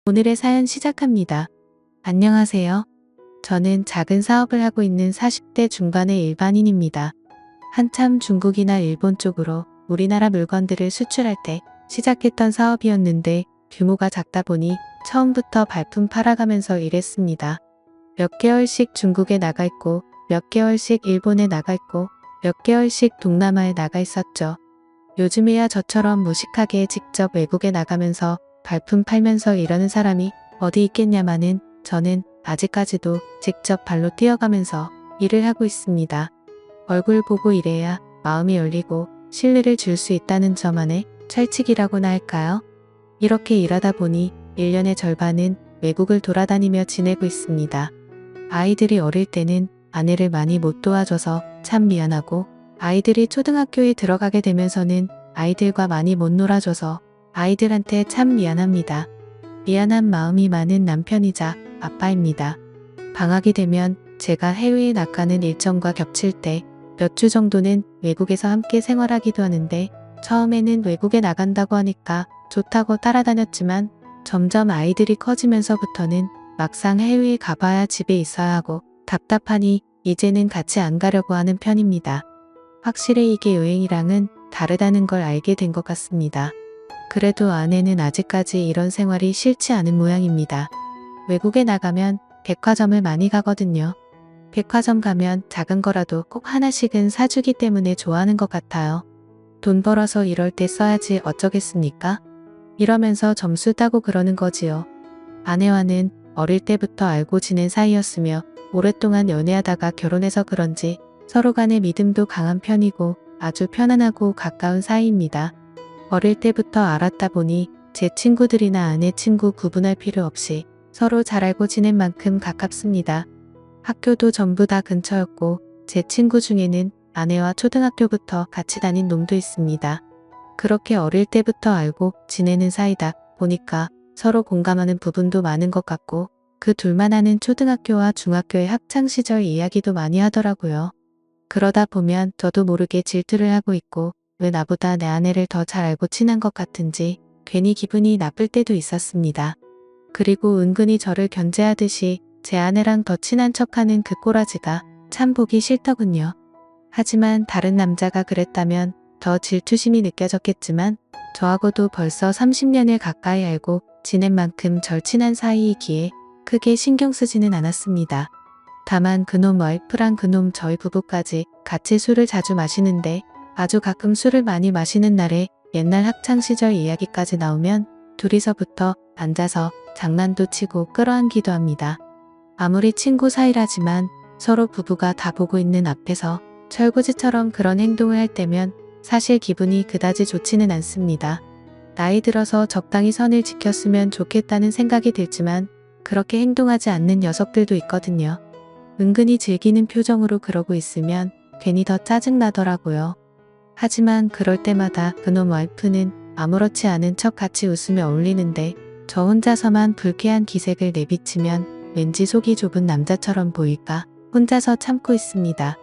오늘의 사연 시작합니다. 안녕하세요. 저는 작은 사업을 하고 있는 40대 중반의 일반인입니다. 한참 중국이나 일본 쪽으로 우리나라 물건들을 수출할 때 시작했던 사업이었는데 규모가 작다 보니 처음부터 발품 팔아가면서 일했습니다. 몇 개월씩 중국에 나가 있고 몇 개월씩 일본에 나가 있고 몇 개월씩 동남아에 나가 있었죠. 요즘에야 저처럼 무식하게 직접 외국에 나가면서 발품 팔면서 일하는 사람이 어디 있겠냐마는 저는 아직까지도 직접 발로 뛰어가면서 일을 하고 있습니다. 얼굴 보고 일해야 마음이 열리고 신뢰를 줄 수 있다는 점 안에 철칙이라고나 할까요? 이렇게 일하다 보니 1년의 절반은 외국을 돌아다니며 지내고 있습니다. 아이들이 어릴 때는 아내를 많이 못 도와줘서 참 미안하고, 아이들이 초등학교에 들어가게 되면서는 아이들과 많이 못 놀아줘서 아이들한테 참 미안합니다. 미안한 마음이 많은 남편이자 아빠입니다. 방학이 되면 제가 해외에 나가는 일정과 겹칠 때 몇 주 정도는 외국에서 함께 생활하기도 하는데, 처음에는 외국에 나간다고 하니까 좋다고 따라다녔지만 점점 아이들이 커지면서부터는 막상 해외에 가봐야 집에 있어야 하고 답답하니 이제는 같이 안 가려고 하는 편입니다. 확실히 이게 여행이랑은 다르다는 걸 알게 된 것 같습니다. 그래도 아내는 아직까지 이런 생활이 싫지 않은 모양입니다. 외국에 나가면 백화점을 많이 가거든요. 백화점 가면 작은 거라도 꼭 하나씩은 사주기 때문에 좋아하는 것 같아요. 돈 벌어서 이럴 때 써야지 어쩌겠습니까? 이러면서 점수 따고 그러는 거지요. 아내와는 어릴 때부터 알고 지낸 사이였으며 오랫동안 연애하다가 결혼해서 그런지 서로 간의 믿음도 강한 편이고 아주 편안하고 가까운 사이입니다. 어릴 때부터 알았다 보니 제 친구들이나 아내 친구 구분할 필요 없이 서로 잘 알고 지낸 만큼 가깝습니다. 학교도 전부 다 근처였고 제 친구 중에는 아내와 초등학교부터 같이 다닌 놈도 있습니다. 그렇게 어릴 때부터 알고 지내는 사이다 보니까 서로 공감하는 부분도 많은 것 같고, 그 둘만 아는 초등학교와 중학교의 학창시절 이야기도 많이 하더라고요. 그러다 보면 저도 모르게 질투를 하고 있고, 왜 나보다 내 아내를 더 잘 알고 친한 것 같은지 괜히 기분이 나쁠 때도 있었습니다. 그리고 은근히 저를 견제하듯이 제 아내랑 더 친한 척하는 그 꼬라지가 참 보기 싫더군요. 하지만 다른 남자가 그랬다면 더 질투심이 느껴졌겠지만 저하고도 벌써 30년을 가까이 알고 지낸 만큼 절친한 사이이기에 크게 신경 쓰지는 않았습니다. 다만 그놈 와이프랑 그놈 저희 부부까지 같이 술을 자주 마시는데, 아주 가끔 술을 많이 마시는 날에 옛날 학창시절 이야기까지 나오면 둘이서부터 앉아서 장난도 치고 끌어안기도 합니다. 아무리 친구 사이라지만 서로 부부가 다 보고 있는 앞에서 철구지처럼 그런 행동을 할 때면 사실 기분이 그다지 좋지는 않습니다. 나이 들어서 적당히 선을 지켰으면 좋겠다는 생각이 들지만 그렇게 행동하지 않는 녀석들도 있거든요. 은근히 즐기는 표정으로 그러고 있으면 괜히 더 짜증나더라고요. 하지만 그럴 때마다 그놈 와이프는 아무렇지 않은 척 같이 웃으며 어울리는데, 저 혼자서만 불쾌한 기색을 내비치면 왠지 속이 좁은 남자처럼 보일까 혼자서 참고 있습니다.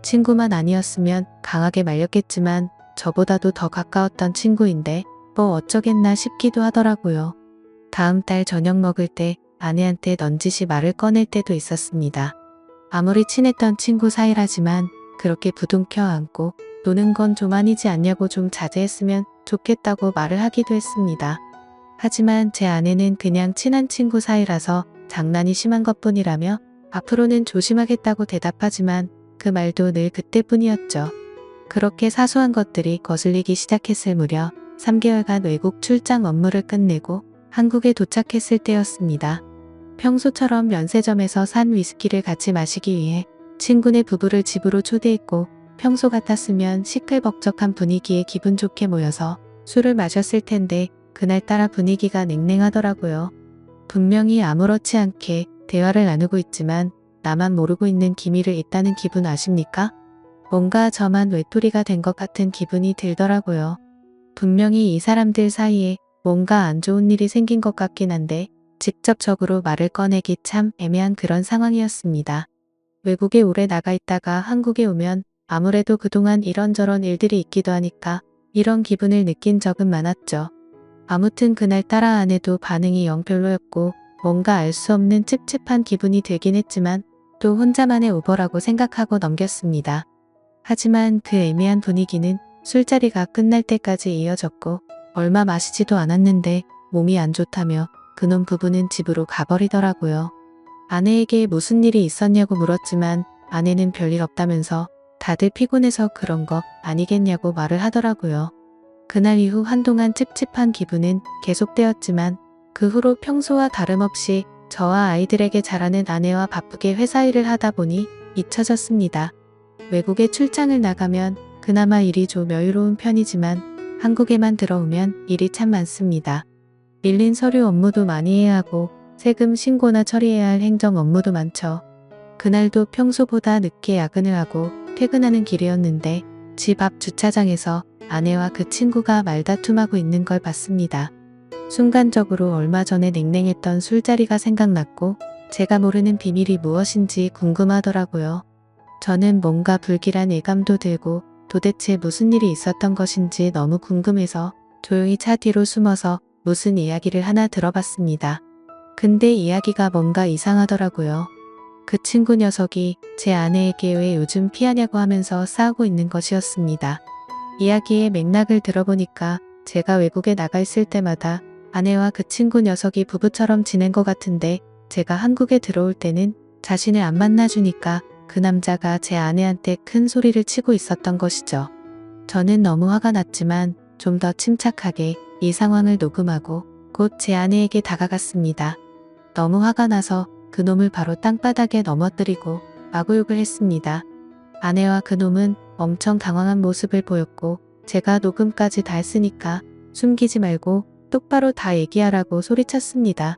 친구만 아니었으면 강하게 말렸겠지만 저보다도 더 가까웠던 친구인데 뭐 어쩌겠나 싶기도 하더라고요. 다음 달 저녁 먹을 때 아내한테 넌지시 말을 꺼낼 때도 있었습니다. 아무리 친했던 친구 사이라지만 그렇게 부둥켜 안고 노는 건 좀 아니지 않냐고 좀 자제했으면 좋겠다고 말을 하기도 했습니다. 하지만 제 아내는 그냥 친한 친구 사이라서 장난이 심한 것뿐이라며 앞으로는 조심하겠다고 대답하지만 그 말도 늘 그때뿐이었죠. 그렇게 사소한 것들이 거슬리기 시작했을 무렵 3개월간 외국 출장 업무를 끝내고 한국에 도착했을 때였습니다. 평소처럼 면세점에서 산 위스키를 같이 마시기 위해 친구네 부부를 집으로 초대했고, 평소 같았으면 시끌벅적한 분위기에 기분 좋게 모여서 술을 마셨을 텐데 그날따라 분위기가 냉랭하더라고요. 분명히 아무렇지 않게 대화를 나누고 있지만 나만 모르고 있는 기미를 있다는 기분 아십니까? 뭔가 저만 외톨이가 된 것 같은 기분이 들더라고요. 분명히 이 사람들 사이에 뭔가 안 좋은 일이 생긴 것 같긴 한데 직접적으로 말을 꺼내기 참 애매한 그런 상황이었습니다. 외국에 오래 나가 있다가 한국에 오면 아무래도 그동안 이런저런 일들이 있기도 하니까 이런 기분을 느낀 적은 많았죠. 아무튼 그날따라 아내도 반응이 영 별로였고 뭔가 알 수 없는 찝찝한 기분이 들긴 했지만 또 혼자만의 오버라고 생각하고 넘겼습니다. 하지만 그 애매한 분위기는 술자리가 끝날 때까지 이어졌고 얼마 마시지도 않았는데 몸이 안 좋다며 그놈 부부는 집으로 가버리더라고요. 아내에게 무슨 일이 있었냐고 물었지만 아내는 별일 없다면서 다들 피곤해서 그런 거 아니겠냐고 말을 하더라고요. 그날 이후 한동안 찝찝한 기분은 계속되었지만 그 후로 평소와 다름없이 저와 아이들에게 잘하는 아내와 바쁘게 회사 일을 하다 보니 잊혀졌습니다. 외국에 출장을 나가면 그나마 일이 좀 여유로운 편이지만 한국에만 들어오면 일이 참 많습니다. 밀린 서류 업무도 많이 해야 하고 세금 신고나 처리해야 할 행정 업무도 많죠. 그날도 평소보다 늦게 야근을 하고 퇴근하는 길이었는데 집 앞 주차장에서 아내와 그 친구가 말다툼하고 있는 걸 봤습니다. 순간적으로 얼마 전에 냉랭했던 술자리가 생각났고 제가 모르는 비밀이 무엇인지 궁금하더라고요. 저는 뭔가 불길한 예감도 들고 도대체 무슨 일이 있었던 것인지 너무 궁금해서 조용히 차 뒤로 숨어서 무슨 이야기를 하나 들어봤습니다. 근데 이야기가 뭔가 이상하더라고요. 그 친구 녀석이 제 아내에게 왜 요즘 피하냐고 하면서 싸우고 있는 것이었습니다. 이야기의 맥락을 들어보니까 제가 외국에 나가 있을 때마다 아내와 그 친구 녀석이 부부처럼 지낸 것 같은데 제가 한국에 들어올 때는 자신을 안 만나주니까 그 남자가 제 아내한테 큰 소리를 치고 있었던 것이죠. 저는 너무 화가 났지만 좀 더 침착하게 이 상황을 녹음하고 곧 제 아내에게 다가갔습니다. 너무 화가 나서 그놈을 바로 땅바닥에 넘어뜨리고 마구욕을 했습니다. 아내와 그놈은 엄청 당황한 모습을 보였고 제가 녹음까지 다 했으니까 숨기지 말고 똑바로 다 얘기하라고 소리쳤습니다.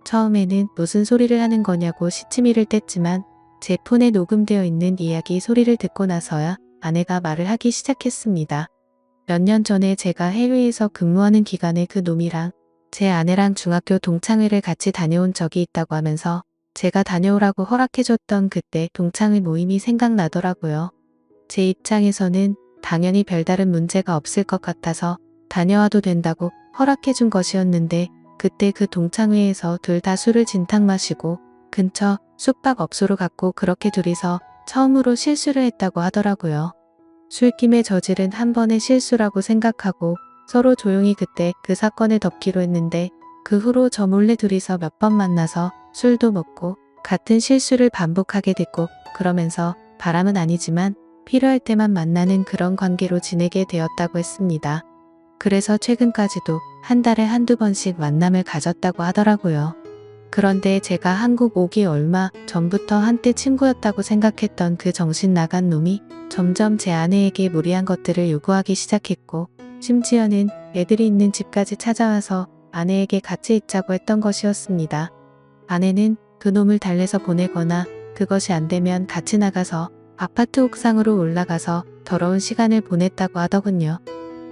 처음에는 무슨 소리를 하는 거냐고 시치미를 뗐지만 제 폰에 녹음되어 있는 이야기 소리를 듣고 나서야 아내가 말을 하기 시작했습니다. 몇 년 전에 제가 해외에서 근무하는 기간에 그 놈이랑 제 아내랑 중학교 동창회를 같이 다녀온 적이 있다고 하면서 제가 다녀오라고 허락해줬던 그때 동창회 모임이 생각나더라고요. 제 입장에서는 당연히 별다른 문제가 없을 것 같아서 다녀와도 된다고 허락해준 것이었는데 그때 그 동창회에서 둘 다 술을 진탕 마시고 근처 숙박업소로 갔고 그렇게 둘이서 처음으로 실수를 했다고 하더라고요. 술김에 저지른 한 번의 실수라고 생각하고 서로 조용히 그때 그 사건을 덮기로 했는데 그 후로 저 몰래 둘이서 몇 번 만나서 술도 먹고 같은 실수를 반복하게 됐고 그러면서 바람은 아니지만 필요할 때만 만나는 그런 관계로 지내게 되었다고 했습니다. 그래서 최근까지도 한 달에 한두 번씩 만남을 가졌다고 하더라고요. 그런데 제가 한국 오기 얼마 전부터 한때 친구였다고 생각했던 그 정신 나간 놈이 점점 제 아내에게 무리한 것들을 요구하기 시작했고 심지어는 애들이 있는 집까지 찾아와서 아내에게 같이 있자고 했던 것이었습니다. 아내는 그놈을 달래서 보내거나 그것이 안 되면 같이 나가서 아파트 옥상으로 올라가서 더러운 시간을 보냈다고 하더군요.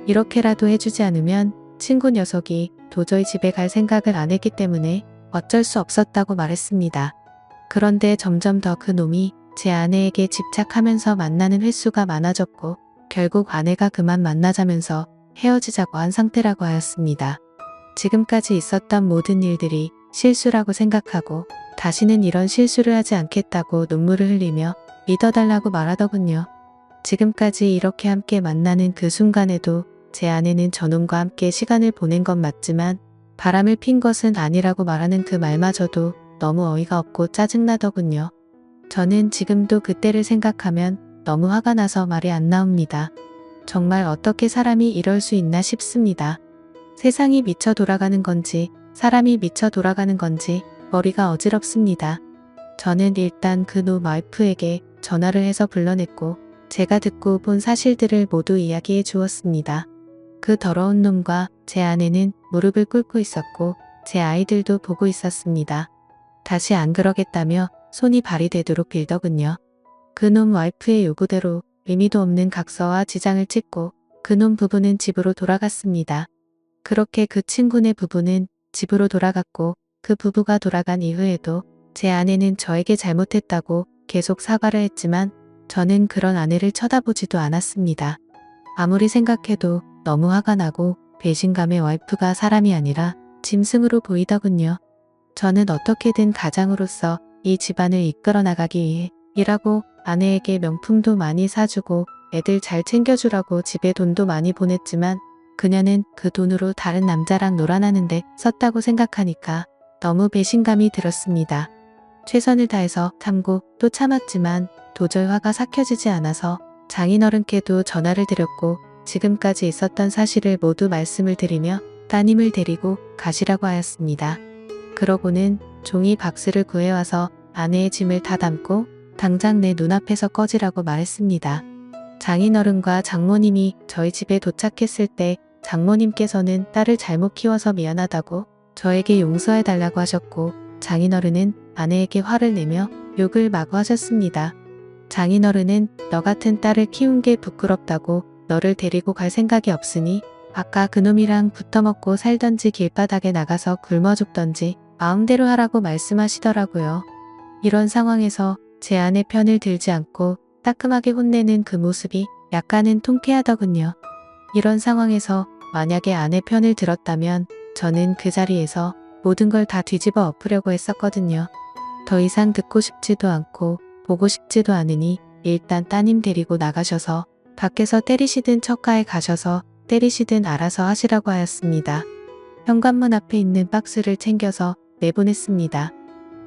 이렇게라도 해주지 않으면 친구 녀석이 도저히 집에 갈 생각을 안 했기 때문에 어쩔 수 없었다고 말했습니다. 그런데 점점 더 그 놈이 제 아내에게 집착하면서 만나는 횟수가 많아졌고 결국 아내가 그만 만나자면서 헤어지자고 한 상태라고 하였습니다. 지금까지 있었던 모든 일들이 실수라고 생각하고 다시는 이런 실수를 하지 않겠다고 눈물을 흘리며 믿어달라고 말하더군요. 지금까지 이렇게 함께 만나는 그 순간에도 제 아내는 저놈과 함께 시간을 보낸 건 맞지만 바람을 핀 것은 아니라고 말하는 그 말마저도 너무 어이가 없고 짜증나더군요. 저는 지금도 그때를 생각하면 너무 화가 나서 말이 안 나옵니다. 정말 어떻게 사람이 이럴 수 있나 싶습니다. 세상이 미쳐 돌아가는 건지 사람이 미쳐 돌아가는 건지 머리가 어지럽습니다. 저는 일단 그놈 와이프에게 전화를 해서 불러냈고 제가 듣고 본 사실들을 모두 이야기해 주었습니다. 그 더러운 놈과 제 아내는 무릎을 꿇고 있었고 제 아이들도 보고 있었습니다. 다시 안 그러겠다며 손이 발이 되도록 빌더군요. 그놈 와이프의 요구대로 의미도 없는 각서와 지장을 찍고 그놈 부부는 집으로 돌아갔습니다. 그렇게 그 친구네 부부는 집으로 돌아갔고 그 부부가 돌아간 이후에도 제 아내는 저에게 잘못했다고 계속 사과를 했지만 저는 그런 아내를 쳐다보지도 않았습니다. 아무리 생각해도 너무 화가 나고 배신감의 와이프가 사람이 아니라 짐승으로 보이더군요. 저는 어떻게든 가장으로서 이 집안을 이끌어 나가기 위해 일하고 아내에게 명품도 많이 사주고 애들 잘 챙겨주라고 집에 돈도 많이 보냈지만 그녀는 그 돈으로 다른 남자랑 놀아나는데 썼다고 생각하니까 너무 배신감이 들었습니다. 최선을 다해서 참고 또 참았지만 도저히 화가 삭혀지지 않아서 장인어른께도 전화를 드렸고 지금까지 있었던 사실을 모두 말씀을 드리며 따님을 데리고 가시라고 하였습니다. 그러고는 종이 박스를 구해와서 아내의 짐을 다 담고 당장 내 눈앞에서 꺼지라고 말했습니다. 장인어른과 장모님이 저희 집에 도착했을 때 장모님께서는 딸을 잘못 키워서 미안하다고 저에게 용서해달라고 하셨고 장인어른은 아내에게 화를 내며 욕을 마구 하셨습니다. 장인어른은 너 같은 딸을 키운 게 부끄럽다고 너를 데리고 갈 생각이 없으니 아까 그놈이랑 붙어먹고 살던지 길바닥에 나가서 굶어 죽던지 마음대로 하라고 말씀하시더라고요. 이런 상황에서 제 아내 편을 들지 않고 따끔하게 혼내는 그 모습이 약간은 통쾌하더군요. 이런 상황에서 만약에 아내 편을 들었다면 저는 그 자리에서 모든 걸 다 뒤집어 엎으려고 했었거든요. 더 이상 듣고 싶지도 않고 보고 싶지도 않으니 일단 따님 데리고 나가셔서 밖에서 때리시든 처가에 가셔서 때리시든 알아서 하시라고 하였습니다. 현관문 앞에 있는 박스를 챙겨서 내보냈습니다.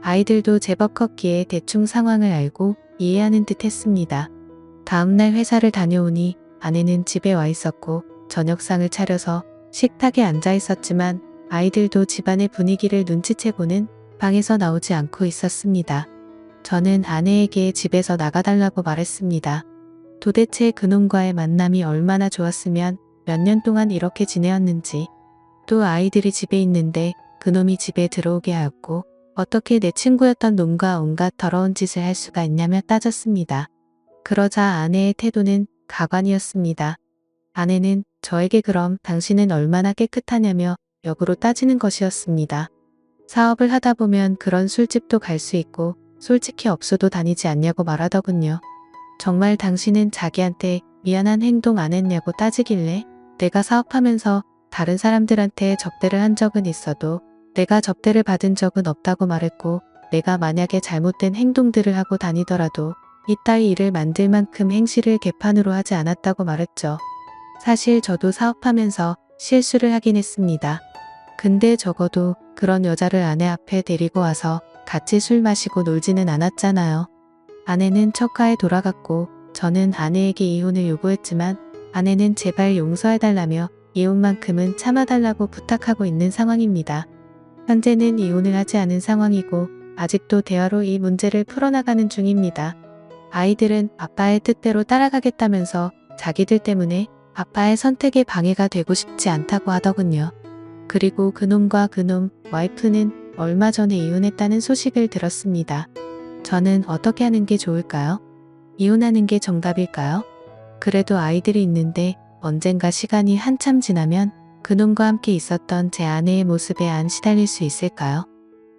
아이들도 제법 컸기에 대충 상황을 알고 이해하는 듯 했습니다. 다음날 회사를 다녀오니 아내는 집에 와 있었고 저녁상을 차려서 식탁에 앉아 있었지만 아이들도 집안의 분위기를 눈치채고는 방에서 나오지 않고 있었습니다. 저는 아내에게 집에서 나가달라고 말했습니다. 도대체 그놈과의 만남이 얼마나 좋았으면 몇 년 동안 이렇게 지내었는지, 또 아이들이 집에 있는데 그놈이 집에 들어오게 하였고 어떻게 내 친구였던 놈과 온갖 더러운 짓을 할 수가 있냐며 따졌습니다. 그러자 아내의 태도는 가관이었습니다. 아내는 저에게 그럼 당신은 얼마나 깨끗하냐며 역으로 따지는 것이었습니다. 사업을 하다 보면 그런 술집도 갈 수 있고 솔직히 없어도 다니지 않냐고 말하더군요. 정말 당신은 자기한테 미안한 행동 안 했냐고 따지길래 내가 사업하면서 다른 사람들한테 접대를 한 적은 있어도 내가 접대를 받은 적은 없다고 말했고 내가 만약에 잘못된 행동들을 하고 다니더라도 이따위 일을 만들 만큼 행실을 개판으로 하지 않았다고 말했죠. 사실 저도 사업하면서 실수를 하긴 했습니다. 근데 적어도 그런 여자를 아내 앞에 데리고 와서 같이 술 마시고 놀지는 않았잖아요. 아내는 처가에 돌아갔고 저는 아내에게 이혼을 요구했지만 아내는 제발 용서해달라며 이혼만큼은 참아달라고 부탁하고 있는 상황입니다. 현재는 이혼을 하지 않은 상황이고 아직도 대화로 이 문제를 풀어나가는 중입니다. 아이들은 아빠의 뜻대로 따라가겠다면서 자기들 때문에 아빠의 선택에 방해가 되고 싶지 않다고 하더군요. 그리고 그놈과 그놈 와이프는 얼마 전에 이혼했다는 소식을 들었습니다. 저는 어떻게 하는 게 좋을까요? 이혼하는 게 정답일까요? 그래도 아이들이 있는데 언젠가 시간이 한참 지나면 그놈과 함께 있었던 제 아내의 모습에 안 시달릴 수 있을까요?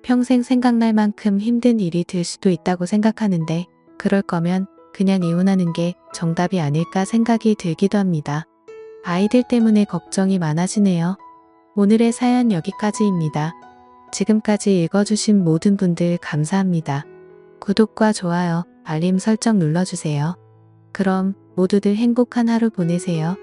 평생 생각날 만큼 힘든 일이 들 수도 있다고 생각하는데 그럴 거면 그냥 이혼하는 게 정답이 아닐까 생각이 들기도 합니다. 아이들 때문에 걱정이 많아지네요. 오늘의 사연 여기까지입니다. 지금까지 읽어주신 모든 분들 감사합니다. 구독과 좋아요, 알림 설정 눌러주세요. 그럼 모두들 행복한 하루 보내세요.